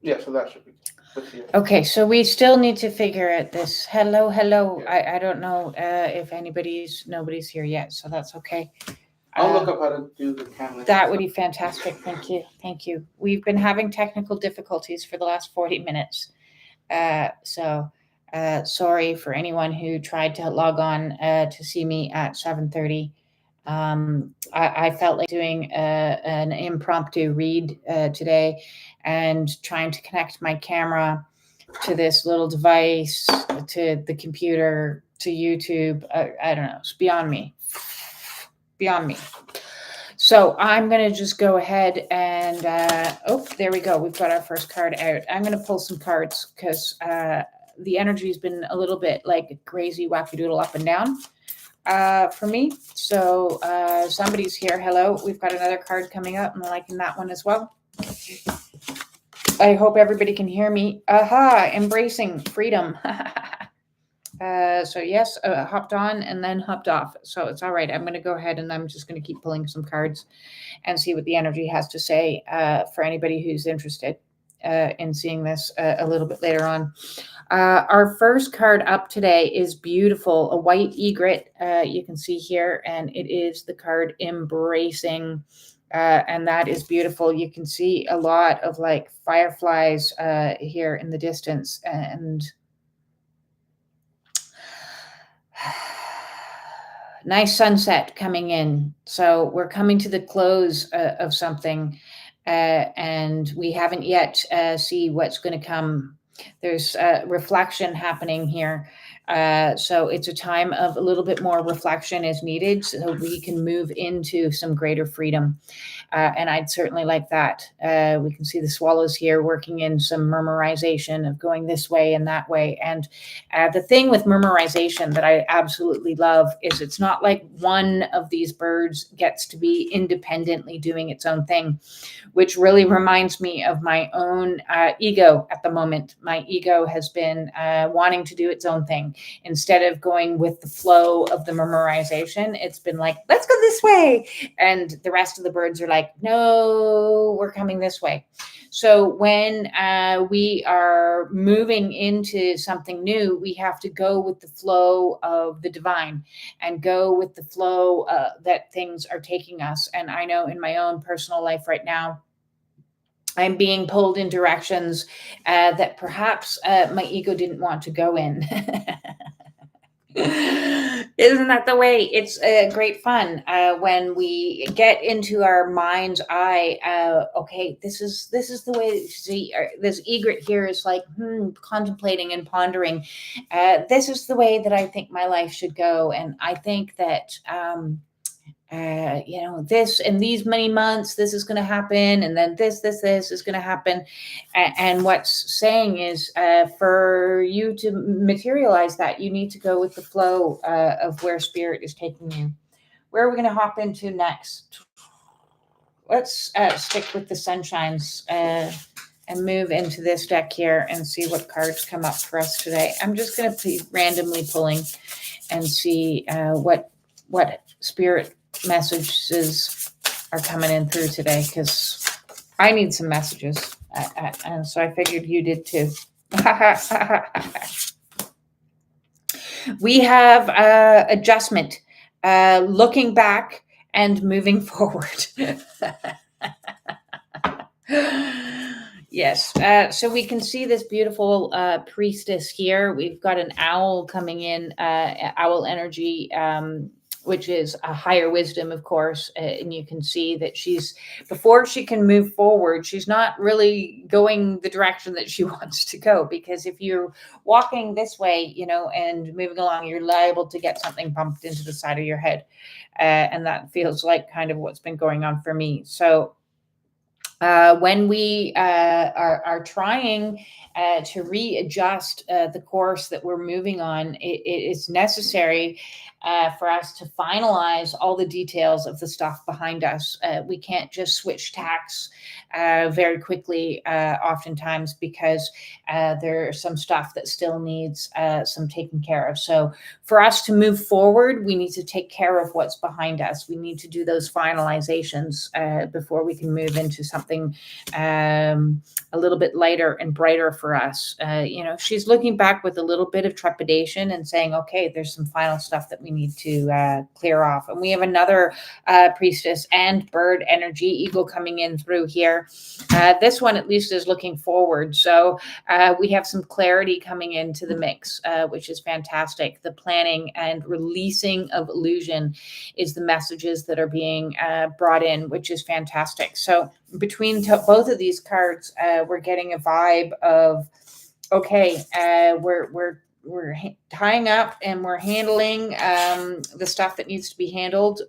Yeah, so that should be good. Okay, so we still need to figure out this. Hello, hello. Yeah. I don't know if nobody's here yet, so that's okay. I'll look up how to do the camera. That would be fantastic. Thank you. Thank you. We've been having technical difficulties for the last 40 minutes. So sorry for anyone who tried to log on to see me at 7:30. I felt like doing an impromptu read today and trying to connect my camera to this little device, to the computer, to YouTube. I don't know. It's beyond me. Beyond me. So I'm going to just go ahead and, there we go. We've got our first card out. I'm going to pull some cards because the energy's been a little bit like crazy wackadoodle up and down for me. So somebody's here. Hello. We've got another card coming up. I'm liking that one as well. I hope everybody can hear me. Aha, embracing freedom. So yes, hopped on and then hopped off. So it's all right. I'm going to go ahead and I'm just going to keep pulling some cards and see what the energy has to say for anybody who's interested in seeing this a little bit later on. Our first card up today is beautiful, a white egret. You can see here, and it is the card embracing. And that is beautiful. You can see a lot of like fireflies here in the distance, and nice sunset coming in. So we're coming to the close of something, and we haven't yet see what's going to come. There's reflection happening here. So it's a time of a little bit more reflection is needed so we can move into some greater freedom. And I'd certainly like that. We can see the swallows here working in some murmurization of going this way and that way. And the thing with murmurization that I absolutely love is it's not like one of these birds gets to be independently doing its own thing, which really reminds me of my own ego at the moment. My ego has been wanting to do its own thing. Instead of going with the flow of the murmurization, it's been like, let's go this way. And the rest of the birds are like, no, we're coming this way. So when we are moving into something new, we have to go with the flow of the divine and go with the flow that things are taking us. And I know in my own personal life right now, I'm being pulled in directions that perhaps my ego didn't want to go in. Isn't that the way? It's great fun when we get into our mind's eye. Okay, this is the way. See, this egret here is like contemplating and pondering. This is the way that I think my life should go, and I think that this in these many months, this is going to happen, and then this is going to happen. And what's saying is, for you to materialize that, you need to go with the flow of where spirit is taking you. Where are we going to hop into next? Let's stick with the sunshines and move into this deck here and see what cards come up for us today. I'm just going to be randomly pulling and see what spirit messages are coming in through today, because I need some messages, and so I figured you did too. We have adjustment, looking back and moving forward. Yes. So we can see this beautiful priestess here. We've got an owl coming in, owl energy, which is a higher wisdom, of course. And you can see that before she can move forward, she's not really going the direction that she wants to go. Because if you're walking this way, and moving along, you're liable to get something bumped into the side of your head. And that feels like kind of what's been going on for me. So when we are trying to readjust the course that we're moving on, it is necessary for us to finalize all the details of the stuff behind us. We can't just switch tacks very quickly, oftentimes, because there's some stuff that still needs some taking care of. So for us to move forward, we need to take care of what's behind us. We need to do those finalizations before we can move into something a little bit lighter and brighter for us. She's looking back with a little bit of trepidation and saying, okay, there's some final stuff that we need to clear off. And we have another priestess and bird energy, eagle, coming in through here. This one at least is looking forward. So we have some clarity coming into the mix, which is fantastic. The planning and releasing of illusion is the messages that are being brought in, which is fantastic. So between both of these cards, we're getting a vibe of, okay, we're tying up and we're handling the stuff that needs to be handled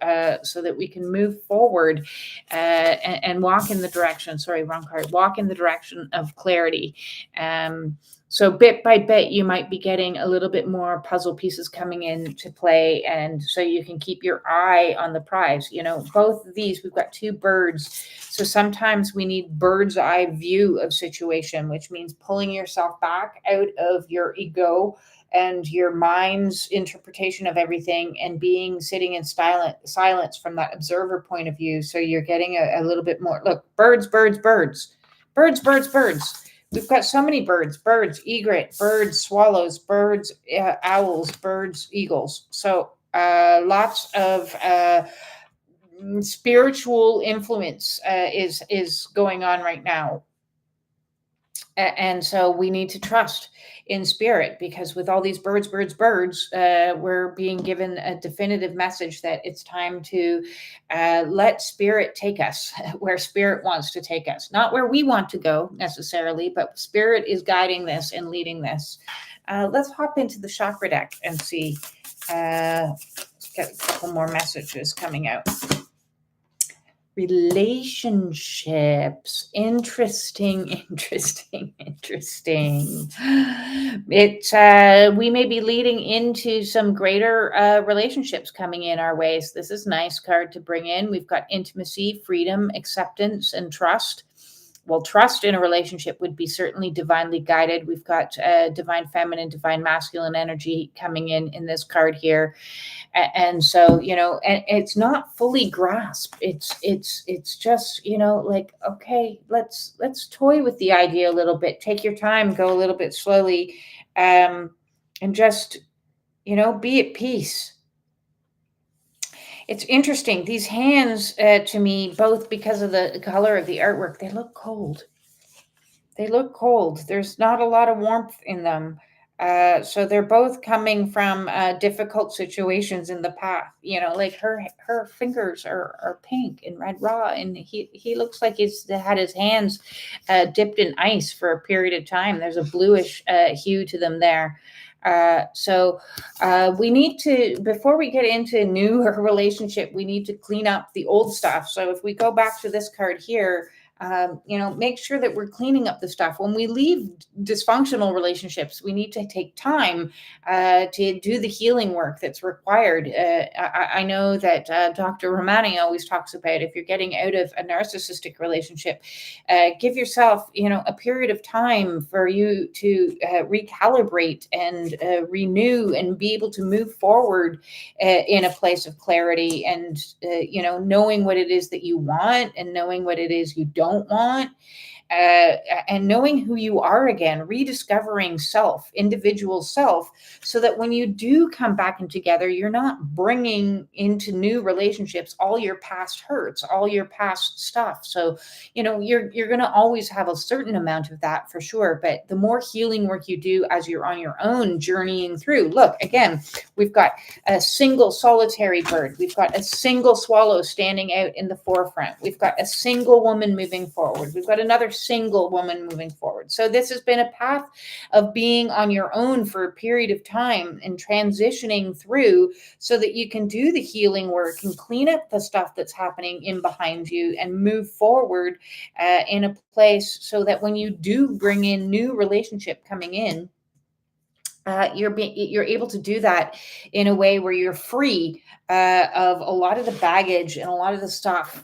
so that we can move forward and walk in the direction, wrong card, walk in the direction of clarity. So bit by bit, you might be getting a little bit more puzzle pieces coming into play. And so you can keep your eye on the prize. Both of these, we've got two birds. So sometimes we need bird's eye view of situation, which means pulling yourself back out of your ego and your mind's interpretation of everything and sitting in silence from that observer point of view. So you're getting a little bit more, look, birds. We've got so many birds, egret, birds, swallows, birds, owls, birds, eagles. So lots of spiritual influence is going on right now. And so we need to trust in spirit, because with all these birds, we're being given a definitive message that it's time to let spirit take us where spirit wants to take us. Not where we want to go necessarily, but spirit is guiding this and leading this. Let's hop into the chakra deck and see. Let's get a couple more messages coming out. Relationships. Interesting. We may be leading into some greater relationships coming in our ways. This is a nice card to bring in. We've got intimacy, freedom, acceptance, and trust. Well, trust in a relationship would be certainly divinely guided. We've got divine feminine, divine masculine energy coming in this card here. And so, and it's not fully grasped. It's just, like, okay, let's toy with the idea a little bit. Take your time, go a little bit slowly, and just, be at peace. It's interesting. These hands, to me, both because of the color of the artwork, they look cold. There's not a lot of warmth in them. So they're both coming from difficult situations in the past. Like her fingers are pink and red raw, and he looks like he's had his hands dipped in ice for a period of time. There's a bluish hue to them there. So we need to, before we get into a new relationship, we need to clean up the old stuff. So if we go back to this card here, make sure that we're cleaning up the stuff. When we leave dysfunctional relationships, we need to take time to do the healing work that's required. I know that Dr. Romani always talks about, if you're getting out of a narcissistic relationship, give yourself, a period of time for you to recalibrate and renew and be able to move forward in a place of clarity and, knowing what it is that you want and knowing what it is you don't want, and knowing who you are again, rediscovering individual self, so that when you do come back in together, you're not bringing into new relationships all your past hurts, all your past stuff. So, you're going to always have a certain amount of that for sure. But the more healing work you do as you're on your own journeying through, look, again, we've got a single solitary bird. We've got a single swallow standing out in the forefront. We've got a single woman moving forward. We've got another single woman moving forward. So this has been a path of being on your own for a period of time and transitioning through, so that you can do the healing work and clean up the stuff that's happening in behind you and move forward in a place, so that when you do bring in new relationship coming in, you're able to do that in a way where you're free of a lot of the baggage and a lot of the stuff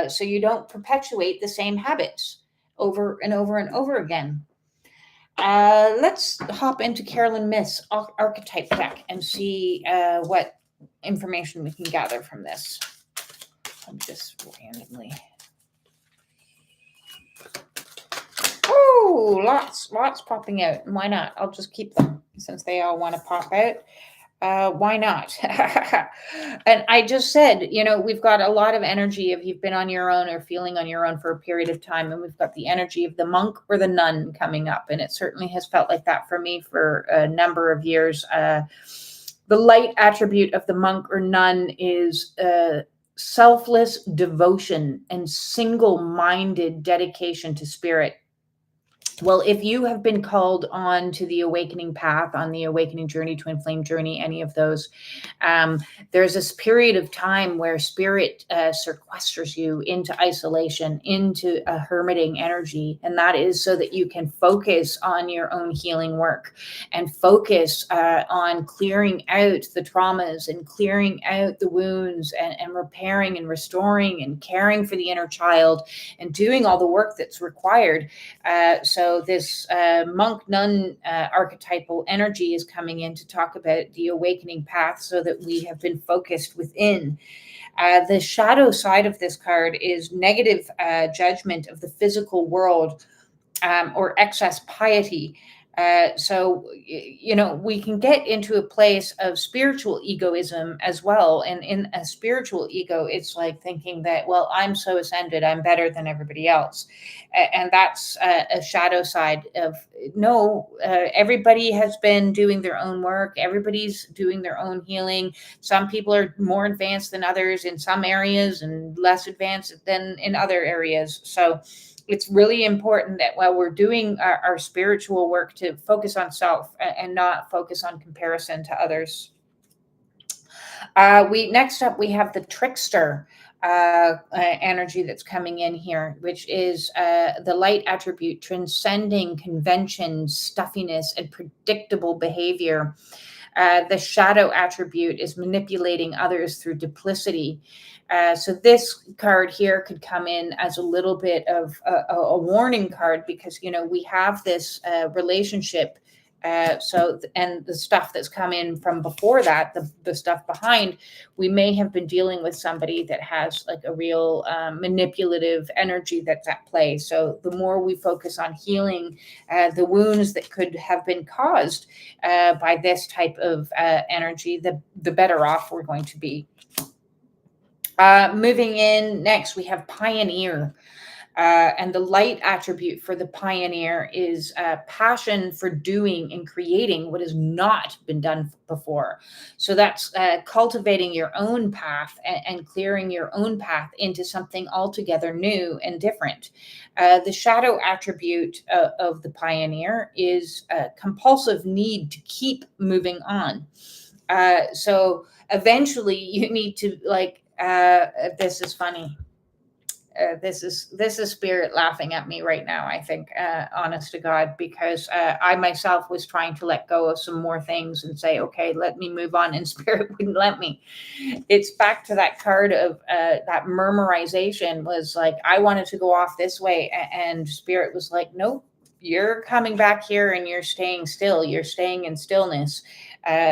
so you don't perpetuate the same habits over and over and over again. Let's hop into Carolyn Myth's archetype deck and see what information we can gather from this. I'm just randomly. Oh, lots popping out. Why not? I'll just keep them since they all want to pop out. Why not? And I just said, we've got a lot of energy if you've been on your own or feeling on your own for a period of time. And we've got the energy of the monk or the nun coming up. And it certainly has felt like that for me for a number of years. The light attribute of the monk or nun is selfless devotion and single-minded dedication to spirit. Well, if you have been called on to the awakening path, on the awakening journey, twin flame journey, any of those, there's this period of time where spirit sequesters you into isolation, into a hermiting energy. And that is so that you can focus on your own healing work and focus on clearing out the traumas and clearing out the wounds and repairing and restoring and caring for the inner child and doing all the work that's required. So this monk nun archetypal energy is coming in to talk about the awakening path so that we have been focused within. The shadow side of this card is negative judgment of the physical world or excess piety. So, we can get into a place of spiritual egoism as well. And in a spiritual ego, it's like thinking that, well, I'm so ascended, I'm better than everybody else. And that's a shadow side of no, everybody has been doing their own work. Everybody's doing their own healing. Some people are more advanced than others in some areas and less advanced than in other areas. So it's really important that while we're doing our spiritual work to focus on self and not focus on comparison to others. Next up, we have the trickster energy that's coming in here, which is the light attribute, transcending convention, stuffiness, and predictable behavior. The shadow attribute is manipulating others through duplicity. So this card here could come in as a little bit of a warning card because, we have this relationship. And the stuff that's come in from before that, the stuff behind, we may have been dealing with somebody that has like a real manipulative energy that's at play. So the more we focus on healing the wounds that could have been caused by this type of energy, the better off we're going to be. Moving in next, we have pioneer. And the light attribute for the pioneer is passion for doing and creating what has not been done before. So that's cultivating your own path and clearing your own path into something altogether new and different. The shadow attribute of the pioneer is a compulsive need to keep moving on. So eventually you need to this is funny. This is spirit laughing at me right now, I think, honest to God, because I myself was trying to let go of some more things and say, okay, let me move on, and spirit wouldn't let me. It's back to that card of that murmurization was like, I wanted to go off this way, and spirit was like, nope, you're coming back here and you're staying still. You're staying in stillness.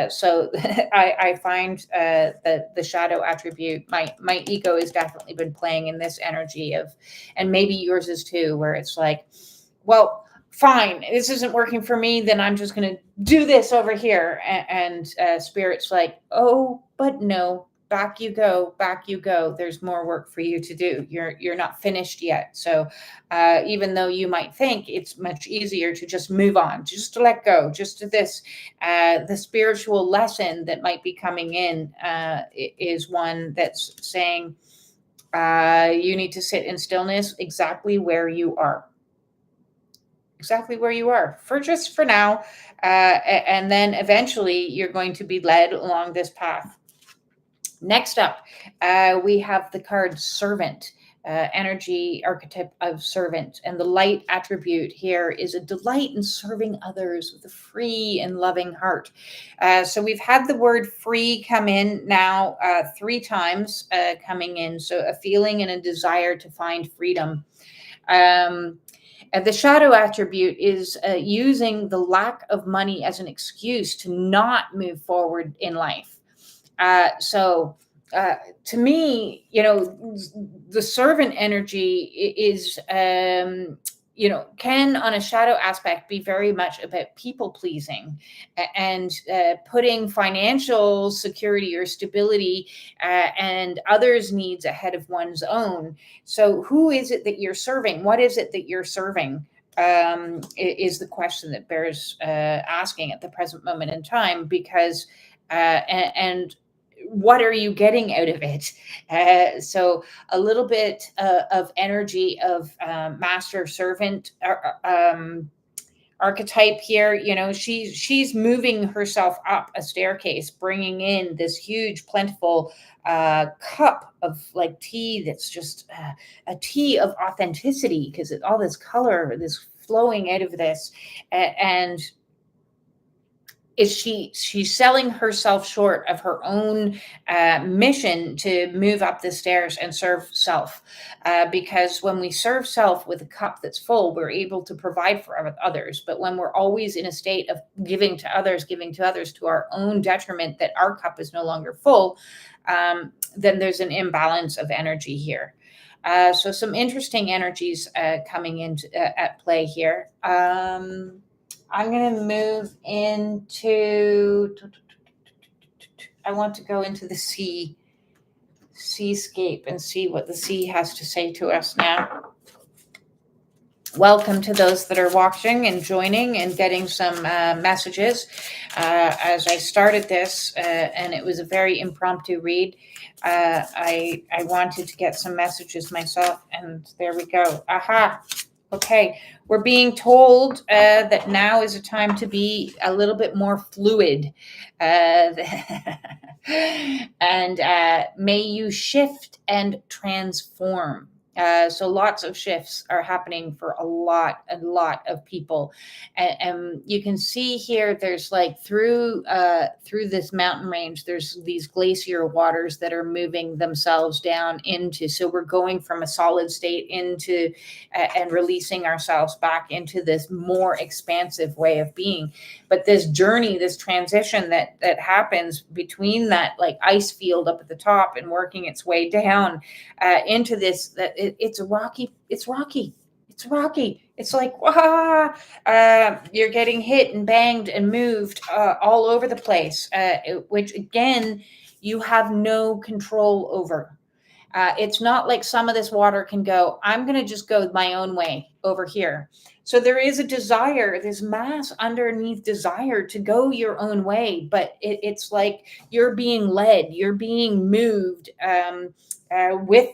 So I find that the shadow attribute, my ego has definitely been playing in this energy of, and maybe yours is too, where it's like, well, fine, this isn't working for me, then I'm just going to do this over here. And spirit's like, oh, but no, back you go. There's more work for you to do. You're not finished yet. So even though you might think it's much easier to just move on, just to let go, just to this, the spiritual lesson that might be coming in is one that's saying you need to sit in stillness exactly where you are. Exactly where you are for now. And then eventually you're going to be led along this path. Next up, we have the card servant. energy archetype of servant. And the light attribute here is a delight in serving others with a free and loving heart. So we've had the word free come in now 3 times coming in. So a feeling and a desire to find freedom. The shadow attribute is using the lack of money as an excuse to not move forward in life. To me, the servant energy is, can on a shadow aspect be very much about people pleasing and putting financial security or stability and others' needs ahead of one's own. So who is it that you're serving? What is it that you're serving? Is the question that bears asking at the present moment in time, because and what are you getting out of it? So a little bit of energy of master servant archetype here. She's moving herself up a staircase, bringing in this huge plentiful cup of like tea that's just a tea of authenticity, because all this color, this flowing out of this, and is she's selling herself short of her own mission to move up the stairs and serve self, because when we serve self with a cup that's full, we're able to provide for others. But when we're always in a state of giving to others to our own detriment, that our cup is no longer full, then there's an imbalance of energy here. So some interesting energies coming into at play here. I'm going to move into, I want to go into the seascape and see what the sea has to say to us now. Welcome to those that are watching and joining and getting some messages. As I started this, and it was a very impromptu read, I wanted to get some messages myself, and there we go. Aha. Okay, we're being told that now is a time to be a little bit more fluid. And may you shift and transform. So lots of shifts are happening for a lot of people. And you can see here, there's like through this mountain range, there's these glacier waters that are moving themselves down into, so we're going from a solid state into and releasing ourselves back into this more expansive way of being. But this journey, this transition that happens between that like ice field up at the top and working its way down into this, it's rocky. It's like, you're getting hit and banged and moved all over the place, which again, you have no control over. It's not like some of this water can go, I'm going to just go my own way over here. So there is a desire, this mass underneath desire to go your own way, but it's like you're being led, you're being moved with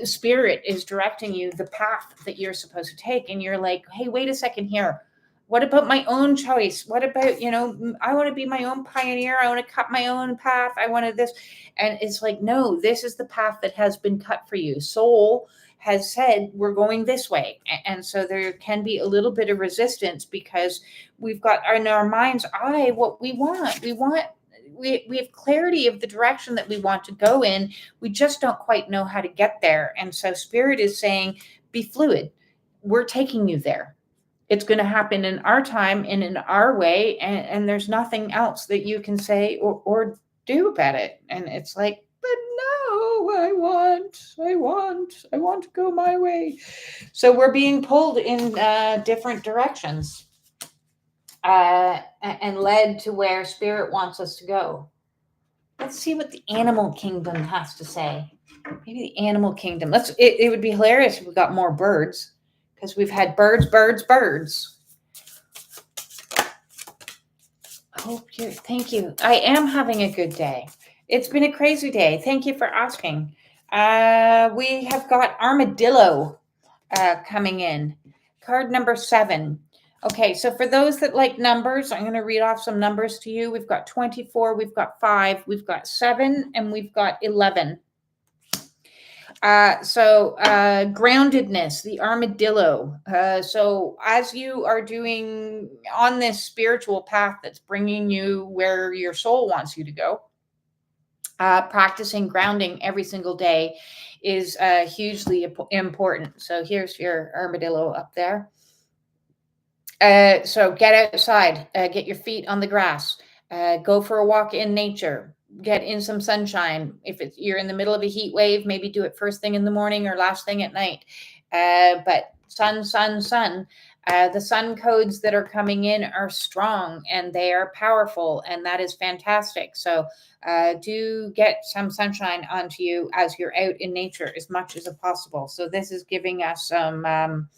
spirit is directing you the path that you're supposed to take. And you're like, hey, wait a second here. What about my own choice? What about, I want to be my own pioneer. I want to cut my own path. I wanted this. And it's like, no, this is the path that has been cut for you. Soul has said, we're going this way. And so there can be a little bit of resistance because we've got in our mind's eye what we want. We have clarity of the direction that we want to go in. We just don't quite know how to get there. And so spirit is saying, be fluid. We're taking you there. It's going to happen in our time and in our way. And there's nothing else that you can say or do about it. And it's like, but no, I want to go my way. So we're being pulled in different directions. And led to where spirit wants us to go. Let's see what the animal kingdom has to say. Maybe the animal kingdom. It would be hilarious if we got more birds, because we've had birds. Oh, thank you. I am having a good day. It's been a crazy day. Thank you for asking. We have got armadillo coming in. Card number 7. Okay, so for those that like numbers, I'm going to read off some numbers to you. We've got 24, we've got 5, we've got 7, and we've got 11. Groundedness, the armadillo. So as you are doing on this spiritual path that's bringing you where your soul wants you to go, practicing grounding every single day is hugely important. So here's your armadillo up there. So get outside, get your feet on the grass, go for a walk in nature, get in some sunshine. If you're in the middle of a heat wave, maybe do it first thing in the morning or last thing at night. But sun. The sun codes that are coming in are strong and they are powerful, and that is fantastic. So do get some sunshine onto you as you're out in nature as much as possible. So this is giving us some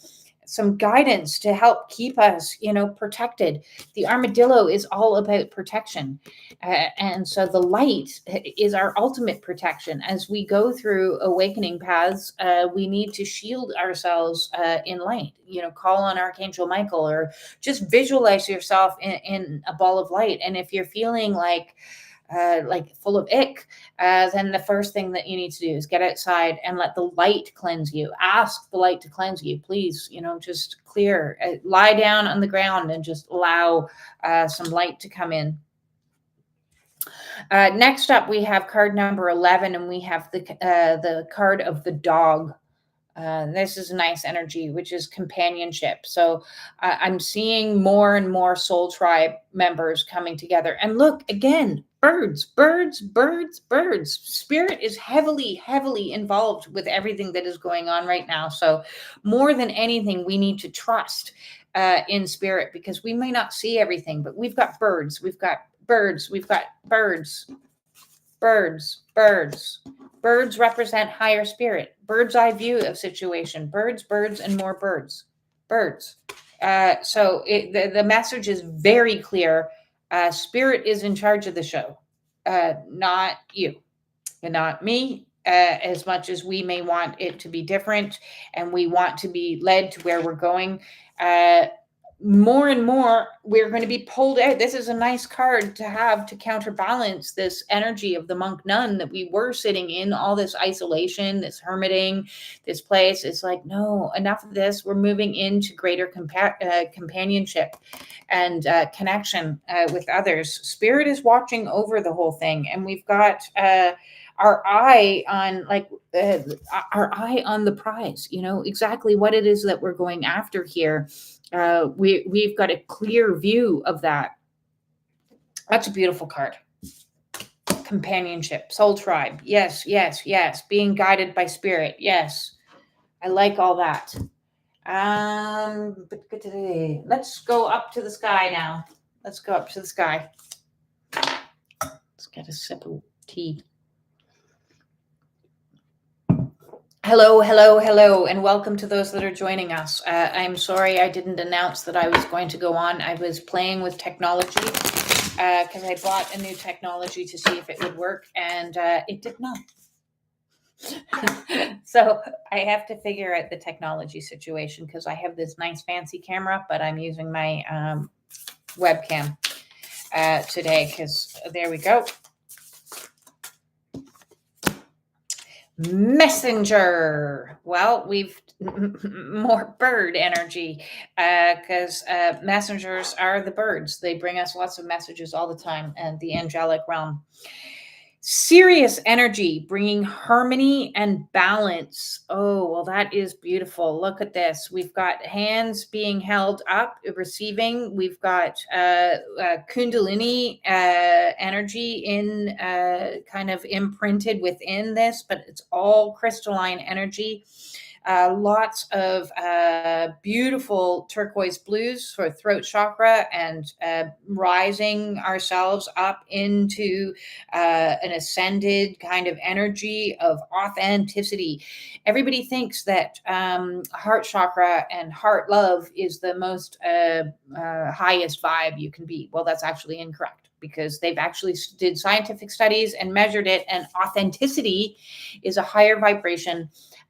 guidance to help keep us, protected. The armadillo is all about protection. And so the light is our ultimate protection. As we go through awakening paths, we need to shield ourselves in light, call on Archangel Michael, or just visualize yourself in a ball of light. And if you're feeling like full of ick, then the first thing that you need to do is get outside and let the light cleanse you. Ask the light to cleanse you, please. Just clear, lie down on the ground and just allow some light to come in. Next up, we have card number 11, and we have the card of the dog. This is a nice energy, which is companionship. So I'm seeing more and more soul tribe members coming together. And look, again, birds. Spirit is heavily involved with everything that is going on right now. So more than anything, we need to trust in spirit, because we may not see everything, but we've got birds. We've got birds. Birds represent higher spirit, bird's eye view of situation, birds, and more birds. So the message is very clear. Spirit is in charge of the show, not you and not me, as much as we may want it to be different and we want to be led to where we're going. More and more, we're going to be pulled out. This is a nice card to have to counterbalance this energy of the monk nun that we were sitting in, all this isolation, this hermiting, this place. It's like, no, enough of this. We're moving into greater companionship and connection with others. Spirit is watching over the whole thing, and we've got our eye on the prize. Exactly what it is that we're going after here. We've got a clear view of that. That's a beautiful card. Companionship, soul tribe. Yes. Being guided by spirit. Yes. I like all that. But let's go up to the sky now. Let's go up to the sky. Let's get a sip of tea. Hello, and welcome to those that are joining us. I'm sorry I didn't announce that I was going to go on. I was playing with technology because I bought a new technology to see if it would work, and it did not. So I have to figure out the technology situation, because I have this nice fancy camera, but I'm using my webcam today, because there we go. Messenger. Well, we've more bird energy, because messengers are the birds. They bring us lots of messages all the time, and the angelic realm. Serious energy, bringing harmony and balance. Oh, well, that is beautiful. Look at this. We've got hands being held up, receiving. We've got Kundalini energy in kind of imprinted within this, but it's all crystalline energy. Lots of beautiful turquoise blues for throat chakra, and rising ourselves up into an ascended kind of energy of authenticity. Everybody thinks that heart chakra and heart love is the most highest vibe you can be. Well, that's actually incorrect, because they've actually did scientific studies and measured it, and authenticity is a higher vibration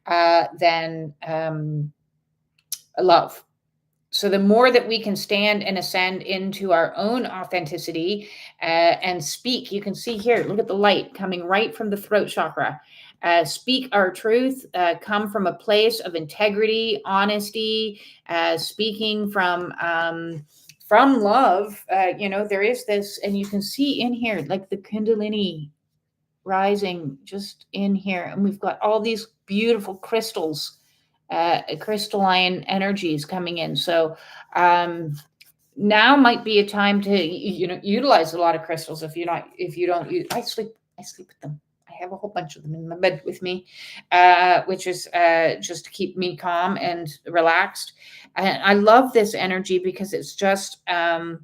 than love. So the more that we can stand and ascend into our own authenticity and speak, you can see here, look at the light coming right from the throat chakra. Speak our truth, come from a place of integrity, honesty, speaking from love. There is this, and you can see in here, like the Kundalini rising just in here. And we've got all these beautiful crystals, crystalline energies coming in. So now might be a time to utilize a lot of crystals. If you don't use, I sleep with them. I have a whole bunch of them in my bed with me, which is just to keep me calm and relaxed. And I love this energy because it's just and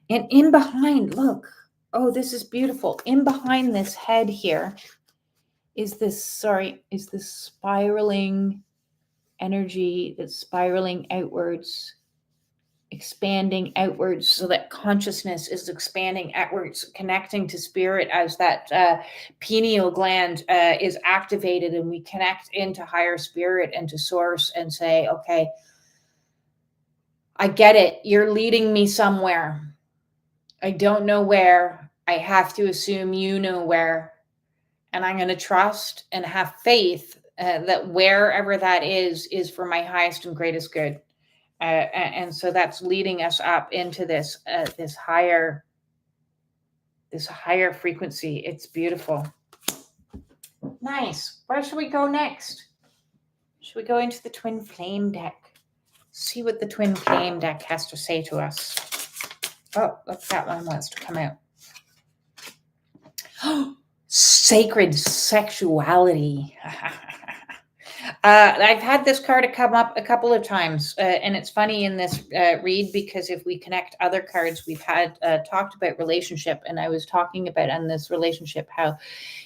in behind, look, oh, this is beautiful. In behind this head here is this spiraling energy that's spiraling outwards, expanding outwards, so that consciousness is expanding outwards, connecting to spirit as that pineal gland is activated, and we connect into higher spirit and to source and say, okay, I get it. You're leading me somewhere. I don't know where. I have to assume you know where. And I'm going to trust and have faith that wherever that is for my highest and greatest good. And so that's leading us up into this higher frequency. It's beautiful. Nice. Where should we go next? Should we go into the twin flame deck? See what the twin flame deck has to say to us. Oh, look, that one wants to come out. Sacred sexuality. I've had this card come up a couple of times, and it's funny in this read because if we connect other cards, we've had talked about relationship, and I was talking about in this relationship how,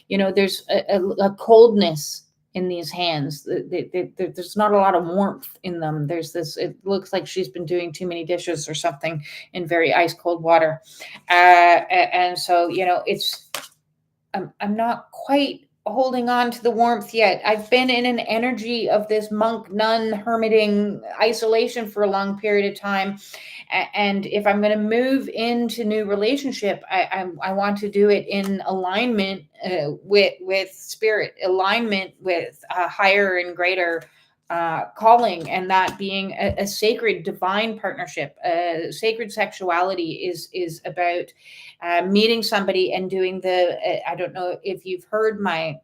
there's a coldness in these hands. There's not a lot of warmth in them. There's this, it looks like she's been doing too many dishes or something in very ice cold water. And so, it's, I'm not quite holding on to the warmth yet. I've been in an energy of this monk, nun, hermiting, isolation for a long period of time. And if I'm going to move into new relationship, I want to do it in alignment with spirit, alignment with higher and greater calling, and that being a sacred divine partnership. Sacred sexuality is about meeting somebody and doing I don't know if you've heard my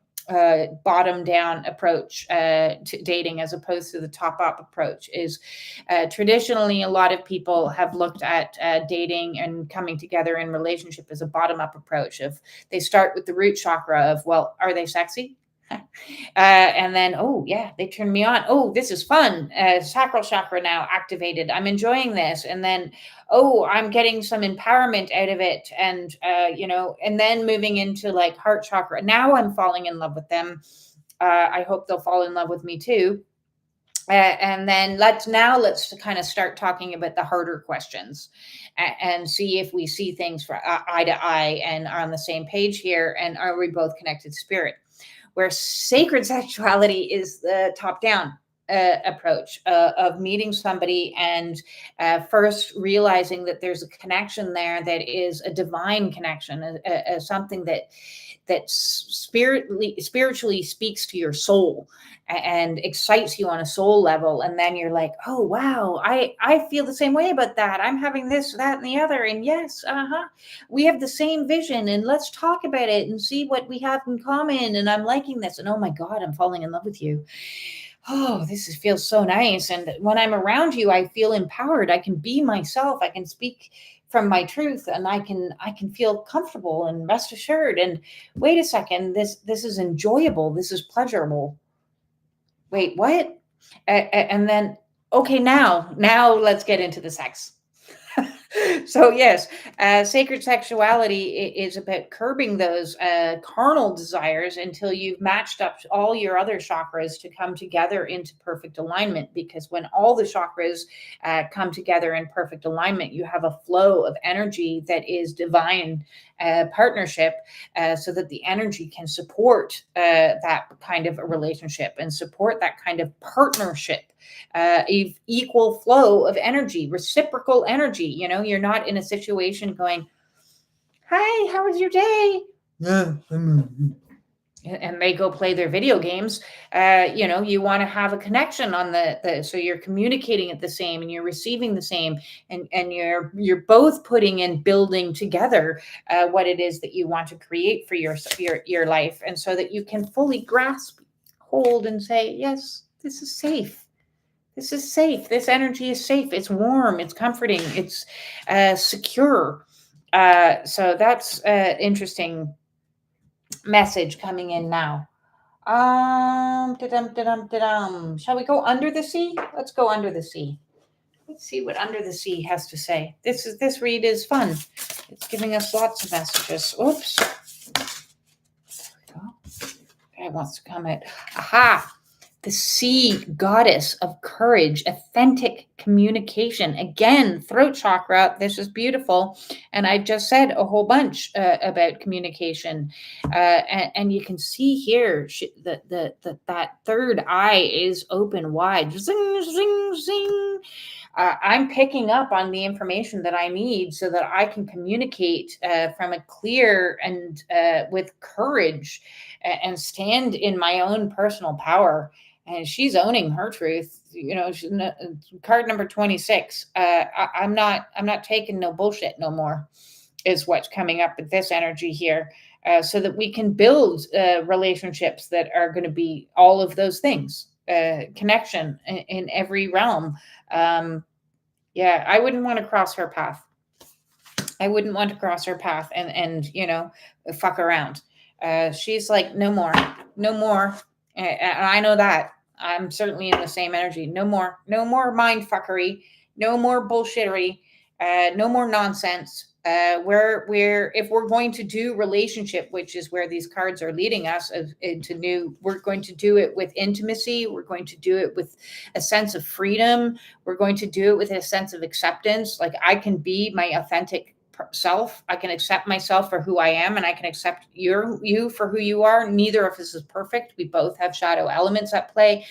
bottom down approach to dating as opposed to the top up approach. Is traditionally a lot of people have looked at dating and coming together in relationship as a bottom up approach. Of they start with the root chakra of, well, are they sexy? And then, oh yeah, they turn me on. Oh, this is fun. Sacral chakra now activated. I'm enjoying this. And then, oh, I'm getting some empowerment out of it. And, and then moving into like heart chakra. Now I'm falling in love with them. I hope they'll fall in love with me too. And then let's kind of start talking about the harder questions and see if we see things for eye to eye and are on the same page here. And are we both connected to spirit? Where sacred sexuality is the top-down approach of meeting somebody and first realizing that there's a connection there that is a divine connection, something that spiritually speaks to your soul and excites you on a soul level. And then you're like, oh, wow, I feel the same way about that. I'm having this, that, and the other. And yes, we have the same vision, and let's talk about it and see what we have in common. And I'm liking this. And oh my God, I'm falling in love with you. Oh, feels so nice. And when I'm around you, I feel empowered. I can be myself. I can speak from my truth, and I can feel comfortable and rest assured. And wait a second, this is enjoyable. This is pleasurable. Wait, what? And then, okay, now let's get into the sex. So yes, sacred sexuality is about curbing those carnal desires until you've matched up all your other chakras to come together into perfect alignment. Because when all the chakras come together in perfect alignment, you have a flow of energy that is divine partnership, so that the energy can support that kind of a relationship and support that kind of partnership, equal flow of energy, reciprocal energy. You're not in a situation going, "Hi, how was your day?" Yeah, and they go play their video games. You want to have a connection on so you're communicating at the same, and you're receiving the same, and you're both putting in building together what it is that you want to create for your life, and so that you can fully grasp, hold, and say, yes, this is safe. This is safe. This energy is safe. It's warm. It's comforting. It's secure. So that's interesting message coming in now. Shall we go under the sea? Let's go under the sea. Let's see what under the sea has to say. This read is fun. It's giving us lots of messages. Oops. There we go. It wants to comment. Aha. The sea goddess of courage, authentic communication. Again, throat chakra. This is beautiful. And I just said a whole bunch about communication. And you can see here that third eye is open wide. Zing, zing, zing. I'm picking up on the information that I need so that I can communicate from a clear and with courage, and stand in my own personal power. And she's owning her truth. She's card number 26. I'm not taking no bullshit no more, is what's coming up with this energy here, so that we can build relationships that are going to be all of those things, connection in every realm. Yeah, I wouldn't want to cross her path. I wouldn't want to cross her path and fuck around. She's like, no more. And I know that. I'm certainly in the same energy. No more mind fuckery. No more bullshittery. No more nonsense. If we're going to do relationship, which is where these cards are leading us into new, we're going to do it with intimacy. We're going to do it with a sense of freedom. We're going to do it with a sense of acceptance. Like, I can be my authentic self. I can accept myself for who I am, and I can accept you for who you are. Neither of us is perfect. We both have shadow elements at play.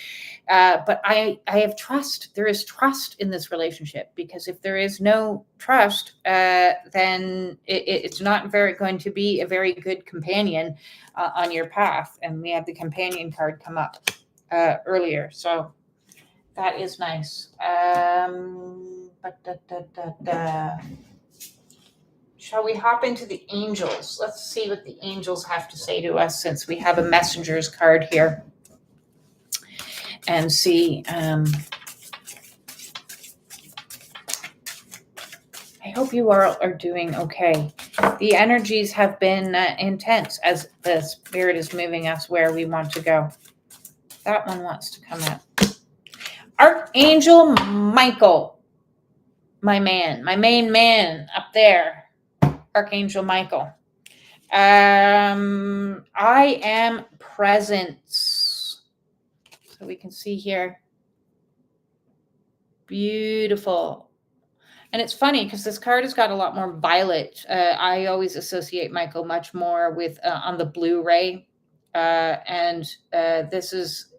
But I have trust. There is trust in this relationship, because if there is no trust, then it's not going to be a very good companion on your path. And we had the companion card come up earlier. So that is nice. Shall we hop into the angels? Let's see what the angels have to say to us, since we have a messenger's card here. And see, I hope you are doing okay. The energies have been intense as the spirit is moving us where we want to go. That one wants to come up. Archangel Michael, my main man up there. Archangel Michael. I am presence. So we can see here. Beautiful. And it's funny because this card has got a lot more violet. I always associate Michael much more with on the Blu-ray. And this is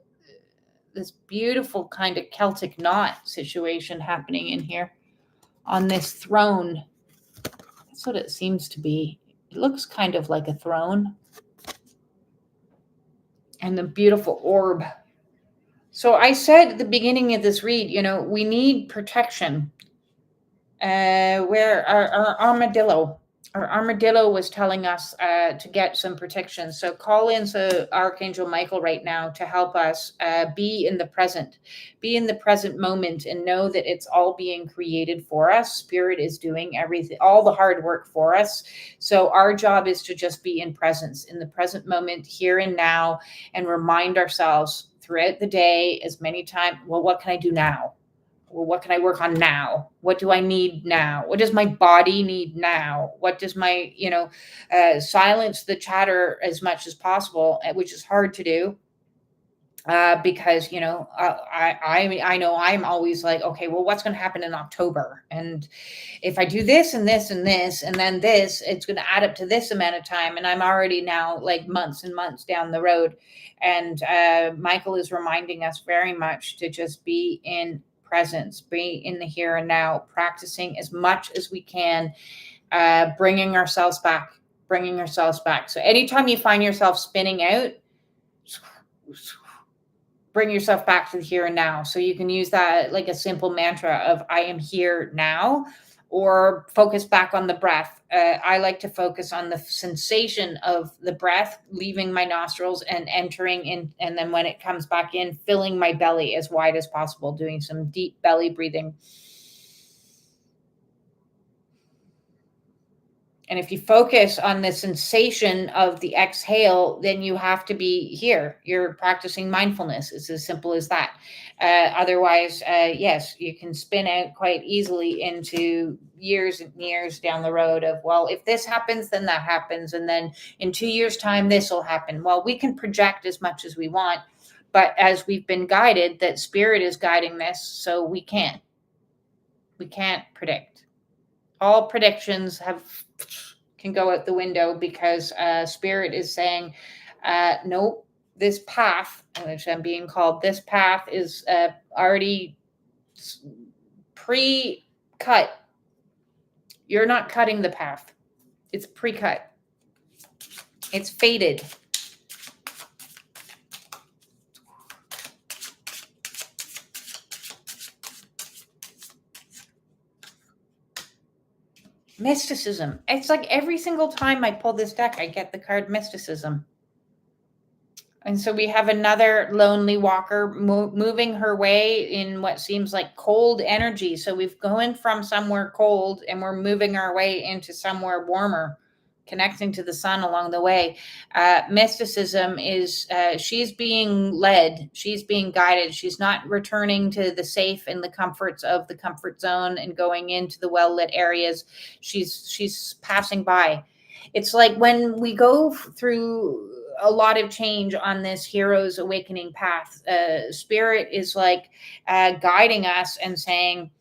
this beautiful kind of Celtic knot situation happening in here on this throne. That's what it seems to be. It looks kind of like a throne. And the beautiful orb. So I said at the beginning of this read, we need protection. Where our armadillo was telling us to get some protection. So call in Archangel Michael right now to help us be in the present moment, and know that it's all being created for us. Spirit is doing everything, all the hard work for us. So our job is to just be in presence, in the present moment, here and now, and remind ourselves throughout the day as many times, well, what can I do now? Well, what can I work on now? What do I need now? What does my body need now? What does my, silence the chatter as much as possible, which is hard to do. Because I know I'm always like, okay, well, what's going to happen in October? And if I do this and this and this and then this, it's going to add up to this amount of time. And I'm already now like months and months down the road. And Michael is reminding us very much to just be in presence, be in the here and now, practicing as much as we can, bringing ourselves back. So anytime you find yourself spinning out, bring yourself back to the here and now. So you can use that like a simple mantra of I am here now, or focus back on the breath. I like to focus on the sensation of the breath leaving my nostrils and entering in. And then when it comes back in, filling my belly as wide as possible, doing some deep belly breathing. And if you focus on the sensation of the exhale, then you have to be here. You're practicing mindfulness. It's as simple as that. Otherwise, yes, you can spin out quite easily into years and years down the road of, well, if this happens, then that happens. And then in 2 years' time, this will happen. Well, we can project as much as we want. But as we've been guided, that spirit is guiding this, so we can't predict. All predictions can go out the window because spirit is saying, nope, this path, which I'm being called, this path is already pre-cut. You're not cutting the path. It's pre-cut. It's fated. Mysticism. It's like every single time I pull this deck, I get the card mysticism. And so we have another lonely walker moving her way in what seems like cold energy. So we've gone from somewhere cold and we're moving our way into somewhere warmer, connecting to the sun along the way. Mysticism is she's being led. She's being guided. She's not returning to the safe and the comforts of the comfort zone and going into the well-lit areas. She's passing by. It's like when we go through a lot of change on this hero's awakening path, spirit is like guiding us and saying,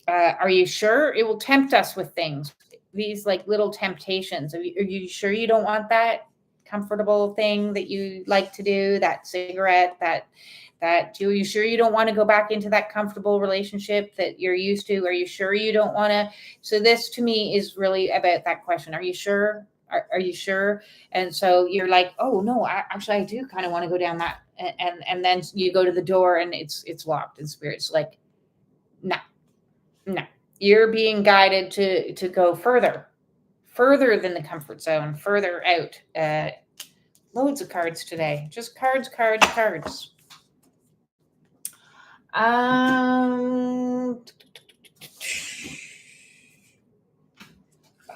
are you sure? It will tempt us with things, these like little temptations. Are you sure you don't want that comfortable thing that you like to do, that cigarette, that are you sure you don't want to go back into that comfortable relationship that you're used to? Are you sure you don't want to? So this to me is really about that question. Are you sure? Are you sure? And so you're like, oh no, I do kind of want to go down that. And then you go to the door and it's locked, and spirit's like, no. You're being guided to go further than the comfort zone, further out. Loads of cards today. Just cards.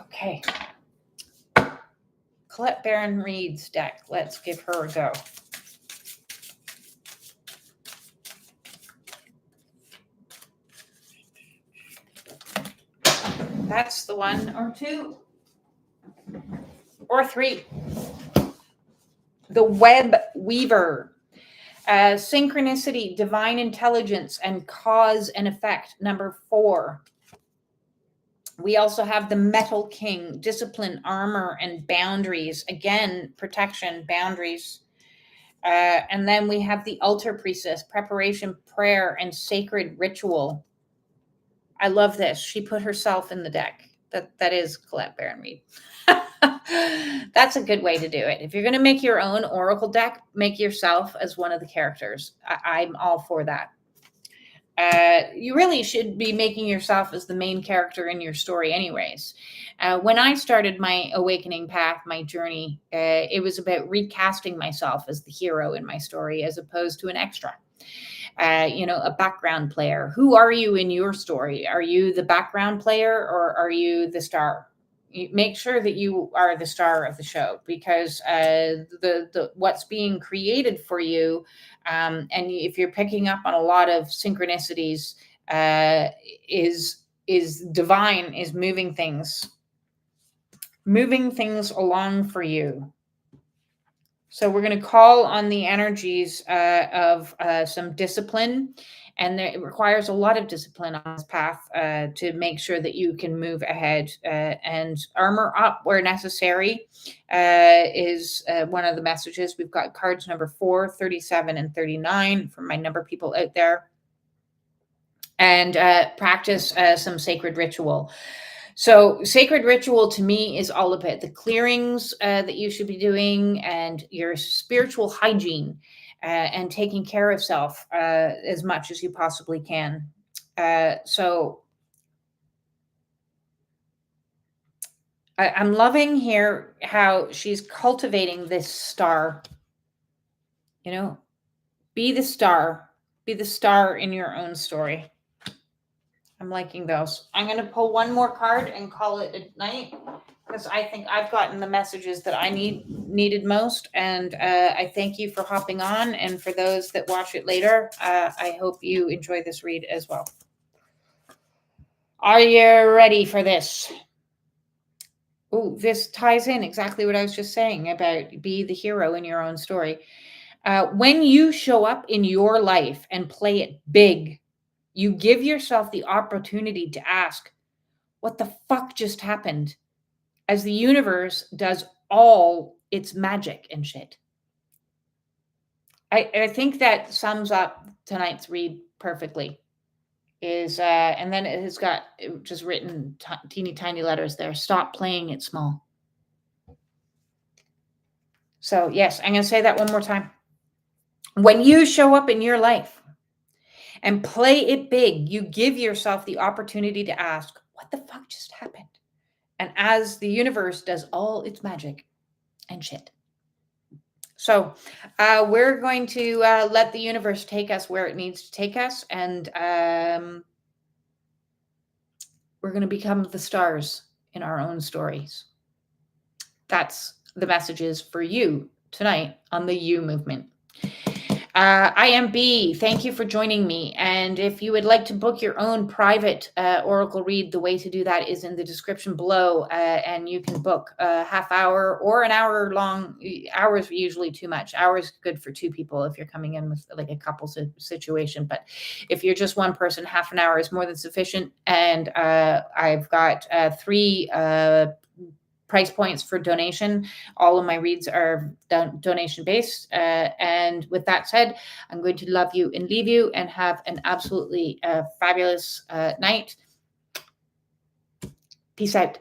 Okay. Colette Baron Reed's deck. Let's give her a go. That's the one, or two, or three. The Web Weaver. Synchronicity, divine intelligence, and cause and effect, number 4. We also have the Metal King, discipline, armor, and boundaries. Again, protection, boundaries. And then we have the Altar Priestess, preparation, prayer, and sacred ritual. I love this. She put herself in the deck. That is Colette Baron Reed. That's a good way to do it. If you're going to make your own oracle deck, make yourself as one of the characters. I'm all for that. You really should be making yourself as the main character in your story anyways. When I started my awakening path, my journey, it was about recasting myself as the hero in my story as opposed to an extra. A background player. Who are you in your story? Are you the background player or are you the star? Make sure that you are the star of the show, because the what's being created for you, and if you're picking up on a lot of synchronicities, is divine, is moving things along for you. So we're going to call on the energies of some discipline, and it requires a lot of discipline on this path to make sure that you can move ahead, and armor up where necessary is one of the messages. We've got cards number 4, 37, and 39 for my number people out there. And practice some sacred ritual. So sacred ritual to me is all about the clearings that you should be doing and your spiritual hygiene and taking care of self as much as you possibly can. So I'm loving here how she's cultivating this star. You know, be the star in your own story. I'm liking those. I'm going to pull one more card and call it a night, because I think I've gotten the messages that I needed most. And I thank you for hopping on. And for those that watch it later, I hope you enjoy this read as well. Are you ready for this? Oh, this ties in exactly what I was just saying about be the hero in your own story. When you show up in your life and play it big, you give yourself the opportunity to ask, what the fuck just happened? As the universe does all its magic and shit. I think that sums up tonight's read perfectly. And then it has got just written teeny tiny letters there. Stop playing it small. So yes, I'm going to say that one more time. When you show up in your life and play it big, you give yourself the opportunity to ask, what the fuck just happened? And as the universe does all its magic and shit. So we're going to let the universe take us where it needs to take us. And we're going to become the stars in our own stories. That's the messages for you tonight on the You Movement. I am B. Thank you for joining me. And if you would like to book your own private oracle read, the way to do that is in the description below. And you can book a half hour or an hour long. Hours are usually too much. Hours good for 2 people if you're coming in with like a couple situation. But if you're just one person, half an hour is more than sufficient. And I've got 3 price points for donation. All of my reads are donation based. And with that said, I'm going to love you and leave you and have an absolutely fabulous night. Peace out.